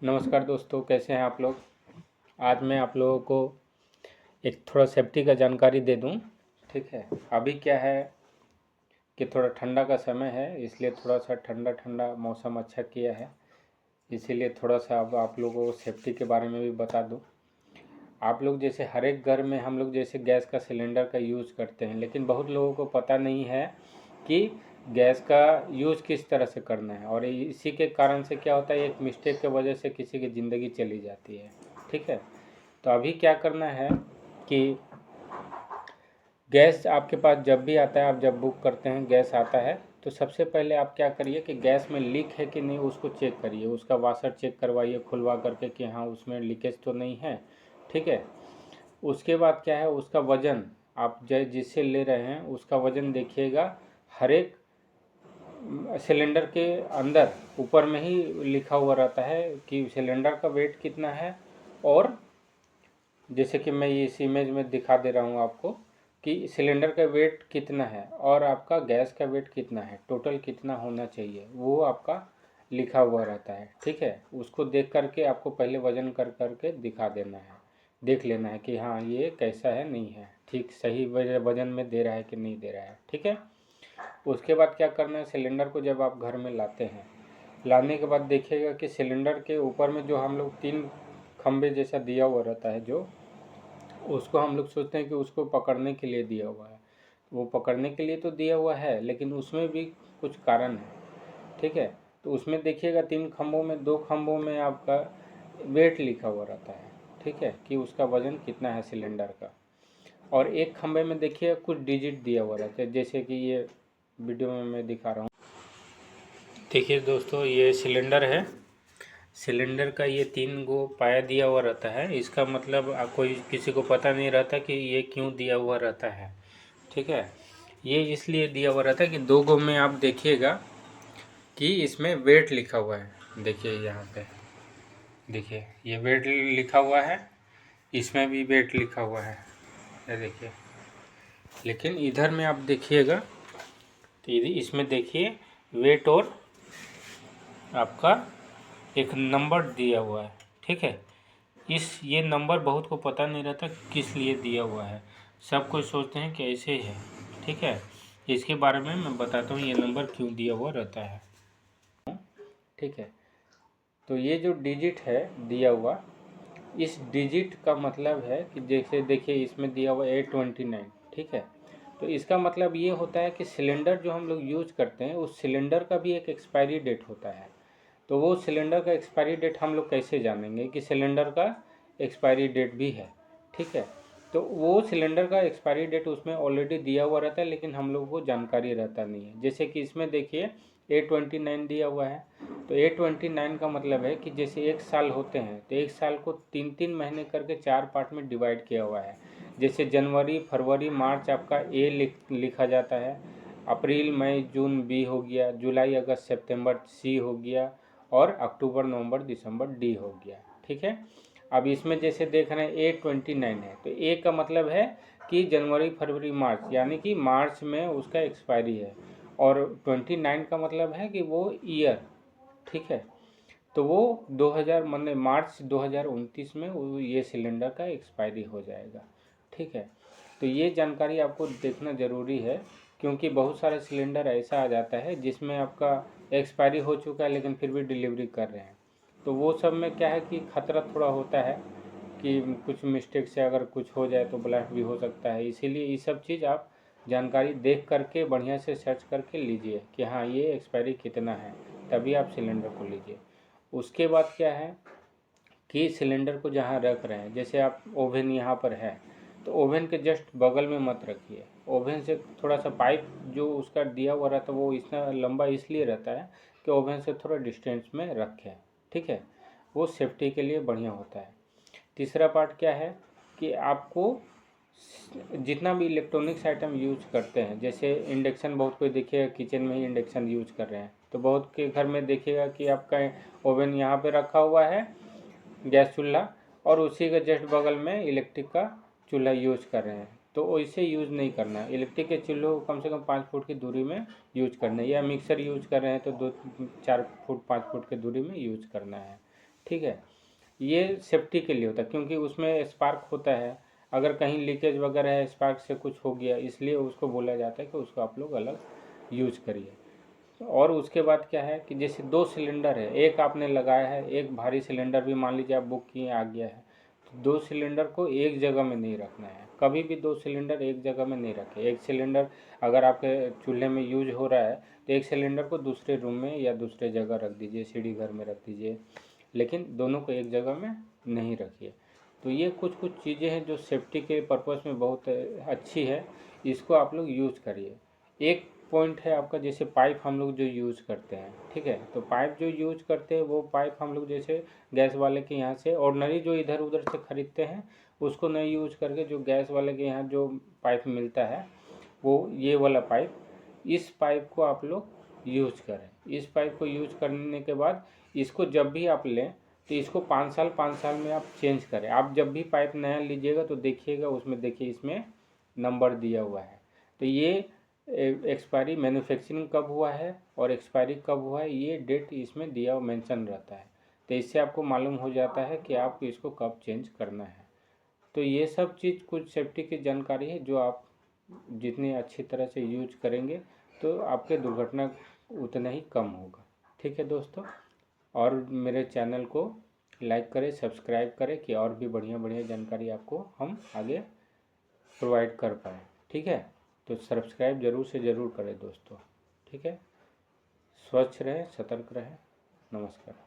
नमस्कार दोस्तों, कैसे हैं आप लोग। आज मैं आप लोगों को एक थोड़ा सेफ्टी का जानकारी दे दूं। ठीक है। अभी क्या है कि थोड़ा ठंडा का समय है, इसलिए थोड़ा सा ठंडा ठंडा मौसम अच्छा किया है। इसीलिए थोड़ा सा अब आप लोगों को सेफ्टी के बारे में भी बता दूं। आप लोग जैसे हर एक घर में हम लोग जैसे गैस का सिलेंडर का यूज़ करते हैं, लेकिन बहुत लोगों को पता नहीं है कि गैस का यूज़ किस तरह से करना है। और इसी के कारण से क्या होता है, एक मिस्टेक के वजह से किसी की ज़िंदगी चली जाती है। ठीक है। तो अभी क्या करना है कि गैस आपके पास जब भी आता है, आप जब बुक करते हैं गैस आता है, तो सबसे पहले आप क्या करिए कि गैस में लीक है कि नहीं उसको चेक करिए। उसका वाशर चेक करवाइए खुलवा करके कि हाँ उसमें लीकेज तो नहीं है। ठीक है। उसके बाद क्या है, उसका वज़न आप जिससे ले रहे हैं उसका वज़न देखिएगा। हर एक सिलेंडर के अंदर ऊपर में ही लिखा हुआ रहता है कि सिलेंडर का वेट कितना है। और जैसे कि मैं इस इमेज में दिखा दे रहा हूँ आपको कि सिलेंडर का वेट कितना है और आपका गैस का वेट कितना है, टोटल कितना होना चाहिए, वो आपका लिखा हुआ रहता है। ठीक है। उसको देख करके आपको पहले वज़न कर करके दिखा देना है, देख लेना है कि हाँ ये कैसा है, नहीं है ठीक सही वज़न में दे रहा है कि नहीं दे रहा है। ठीक है। उसके बाद क्या करना है, सिलेंडर को जब आप घर में लाते हैं, लाने के बाद देखिएगा कि सिलेंडर के ऊपर में जो हम लोग 3 खंभे जैसा दिया हुआ रहता है, जो उसको हम लोग सोचते हैं कि उसको पकड़ने के लिए दिया हुआ है। वो पकड़ने के लिए तो दिया हुआ है, लेकिन उसमें भी कुछ कारण है। ठीक है। तो उसमें देखिएगा 3 खंभों में 2 खंभों में आपका वेट लिखा हुआ रहता है। ठीक है, कि उसका वज़न कितना है सिलेंडर का। और एक खंभे में देखिए कुछ डिजिट दिया हुआ रहता है, जैसे कि ये वीडियो में मैं दिखा रहा हूँ। देखिए दोस्तों, ये सिलेंडर है। सिलेंडर का ये 3 गो पाया दिया हुआ रहता है। इसका मतलब कोई किसी को पता नहीं रहता कि ये क्यों दिया हुआ रहता है। ठीक है। ये इसलिए दिया हुआ रहता है कि 2 गो में आप देखिएगा कि इसमें वेट लिखा हुआ है। देखिए यहाँ पे, देखिए ये वेट लिखा हुआ है, इसमें भी वेट लिखा हुआ है, ये देखिए। लेकिन इधर में आप देखिएगा तो इसमें देखिए वेट और आपका एक नंबर दिया हुआ है। ठीक है। ये नंबर बहुत को पता नहीं रहता किस लिए दिया हुआ है। सब कोई सोचते हैं कि ऐसे ही है। ठीक है। इसके बारे में मैं बताता हूँ ये नंबर क्यों दिया हुआ रहता है। ठीक है। तो ये जो डिजिट है दिया हुआ, इस डिजिट का मतलब है कि जैसे देखिए इसमें दिया हुआ A29। ठीक है। तो इसका मतलब ये होता है कि सिलेंडर जो हम लोग यूज करते हैं उस सिलेंडर का भी एक एक्सपायरी डेट होता है। तो वो सिलेंडर का एक्सपायरी डेट हम लोग कैसे जानेंगे कि सिलेंडर का एक्सपायरी डेट भी है। ठीक है। तो वो सिलेंडर का एक्सपायरी डेट उसमें ऑलरेडी दिया हुआ रहता है, लेकिन हम लोगों को जानकारी रहता नहीं है। जैसे कि इसमें देखिए A29 दिया हुआ है। तो A29 का मतलब है कि जैसे 1 साल होते हैं तो 1 साल को 3-3 महीने करके 4 पार्ट में डिवाइड किया हुआ है। जैसे जनवरी फरवरी मार्च आपका ए लिखा जाता है, अप्रैल मई जून बी हो गया, जुलाई अगस्त सितंबर सी हो गया, और अक्टूबर नवंबर दिसंबर डी हो गया। ठीक है। अब इसमें जैसे देख रहे हैं A29 है, तो ए का मतलब है कि जनवरी फरवरी मार्च, यानी कि मार्च में उसका एक्सपायरी है। और 29 का मतलब है कि वो ईयर। ठीक है। तो वो 2000 मतलब मार्च 2029 में वो ये सिलेंडर का एक्सपायरी हो जाएगा। ठीक है। तो ये जानकारी आपको देखना ज़रूरी है, क्योंकि बहुत सारे सिलेंडर ऐसा आ जाता है जिसमें आपका एक्सपायरी हो चुका है लेकिन फिर भी डिलीवरी कर रहे हैं। तो वो सब में क्या है कि खतरा थोड़ा होता है कि कुछ मिस्टेक से अगर कुछ हो जाए तो ब्लास्ट भी हो सकता है। इसीलिए ये सब चीज़ आप जानकारी देख करके बढ़िया से सर्च करके लीजिए कि हाँ ये एक्सपायरी कितना है, तभी आप सिलेंडर को लीजिए। उसके बाद क्या है कि सिलेंडर को जहाँ रख रहे हैं, जैसे आप ओवन यहाँ पर है, तो ओवन के जस्ट बगल में मत रखिए। ओवन से थोड़ा सा पाइप जो उसका दिया हुआ रहता है वो इतना लंबा इसलिए रहता है कि ओवन से थोड़ा डिस्टेंस में रखें। ठीक है। वो सेफ्टी के लिए बढ़िया होता है। तीसरा पार्ट क्या है कि आपको जितना भी इलेक्ट्रॉनिक्स आइटम यूज करते हैं, जैसे इंडक्शन, बहुत कोई देखिएगा किचन में ही इंडक्शन यूज कर रहे हैं, तो बहुत के घर में देखिएगा कि आपका ओवन यहाँ पे रखा हुआ है, गैस चूल्हा, और उसी के जस्ट बगल में इलेक्ट्रिक का चूल्हा यूज कर रहे हैं। तो वैसे यूज़ नहीं करना है। इलेक्ट्रिक के चूल्हों को कम से कम 5 फुट की दूरी में यूज करना है, या मिक्सर यूज कर रहे हैं तो 2-4 फुट 5 फुट की दूरी में यूज करना है। ठीक है। ये सेफ्टी के लिए होता है क्योंकि उसमें स्पार्क होता है, अगर कहीं लीकेज वगैरह है, स्पार्क से कुछ हो गया, इसलिए उसको बोला जाता है कि उसको आप लोग अलग यूज करिए। और उसके बाद क्या है कि जैसे 2 सिलेंडर है, एक आपने लगाया है, एक भारी सिलेंडर भी मान लीजिए आप बुक किए आ गया है, तो 2 सिलेंडर को एक जगह में नहीं रखना है, कभी भी 2 सिलेंडर एक जगह में नहीं रखें। एक सिलेंडर अगर आपके चूल्हे में यूज हो रहा है तो एक सिलेंडर को दूसरे रूम में या दूसरे जगह रख दीजिए, सीढ़ी घर में रख दीजिए, लेकिन दोनों को एक जगह में नहीं रखिए। तो ये कुछ कुछ चीज़ें हैं जो सेफ्टी के पर्पस में बहुत अच्छी है, इसको आप लोग यूज करिए। एक पॉइंट है आपका, जैसे पाइप हम लोग जो यूज करते हैं, ठीक है, तो पाइप जो यूज करते हैं वो पाइप हम लोग जैसे गैस वाले के यहाँ से ऑर्डनरी जो इधर उधर से खरीदते हैं उसको नहीं यूज करके जो गैस वाले के यहाँ जो पाइप मिलता है वो ये वाला पाइप, इस पाइप को आप लोग यूज करें। इस पाइप को यूज करने के बाद इसको जब भी आप लें तो इसको 5 साल में आप चेंज करें। आप जब भी पाइप नया लीजिएगा तो देखिएगा उसमें, देखिए इसमें नंबर दिया हुआ है, तो ये एक्सपायरी मैन्युफैक्चरिंग कब हुआ है और एक्सपायरी कब हुआ है ये डेट इसमें दिया हुआ मेंशन रहता है। तो इससे आपको मालूम हो जाता है कि आप इसको कब चेंज करना है। तो ये सब चीज़ कुछ सेफ्टी की जानकारी है जो आप जितनी अच्छी तरह से यूज करेंगे तो आपके दुर्घटना उतना ही कम होगा। ठीक है दोस्तों, और मेरे चैनल को लाइक करें, सब्सक्राइब करें कि और भी बढ़िया बढ़िया जानकारी आपको हम आगे प्रोवाइड कर पाएँ। ठीक है, तो सब्सक्राइब ज़रूर से ज़रूर करें दोस्तों। ठीक है, स्वच्छ रहें, सतर्क रहें। नमस्कार।